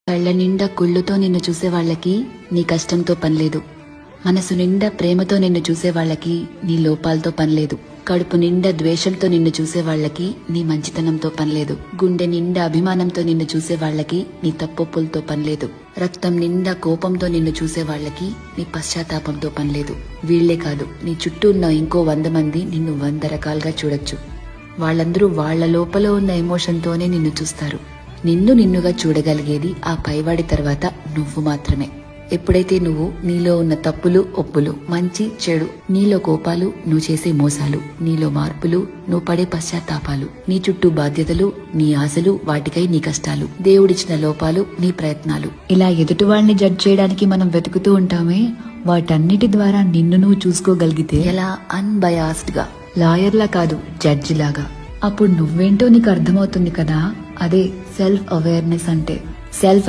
కళ్ళ నిండా కుళ్ళుతో నిన్ను చూసే వాళ్ళకి నీ కష్టంతో పనిలేదు. మనసు నిండా ప్రేమతో నిన్ను చూసే వాళ్ళకి నీ లోపాలతో పనిలేదు. కడుపు నిండా ద్వేషంతో నిన్ను చూసే వాళ్ళకి నీ మంచితనంతో పనిలేదు. గుండె నిండా అభిమానంతో నిన్ను చూసే వాళ్ళకి నీ తప్పొప్పులతో పనిలేదు. రక్తం నిండా కోపంతో నిన్ను చూసే వాళ్ళకి నీ పశ్చాత్తాపంతో పనిలేదు. వీళ్లే కాదు, నీ చుట్టూ ఉన్న ఇంకో 100 మంది నిన్ను 100 రకాలుగా చూడొచ్చు. వాళ్ళందరూ వాళ్ల లోపల ఉన్న ఎమోషన్తోనే నిన్ను చూస్తారు. నిన్ను నిన్నుగా చూడగలిగేది ఆ పైవాడి తర్వాత నువ్వు మాత్రమే. ఎప్పుడైతే నువ్వు నీలో ఉన్న తప్పులు ఒప్పులు, మంచి చెడు, నీలో కోపాలు, నువ్వు చేసే మోసాలు, నీలో మార్పులు, నువ్వు పడే పశ్చాత్తాపాలు, నీ చుట్టూ బాధ్యతలు, నీ ఆశలు, వాటికై నీ కష్టాలు, దేవుడిచ్చిన లోపాలు, నీ ప్రయత్నాలు, ఇలా ఎదుటి వాళ్ళని జడ్జ్ చేయడానికి మనం వెతుకుతూ ఉంటామే, వాటన్నిటి ద్వారా నిన్ను నువ్వు చూసుకోగలిగితే ఎలా అన్బయాస్డ్ గా, లాయర్లా కాదు జడ్జి లాగా, అప్పుడు నువ్వేంటో నీకు అర్థమవుతుంది కదా. అదే సెల్ఫ్ అవేర్నెస్ అంటే. సెల్ఫ్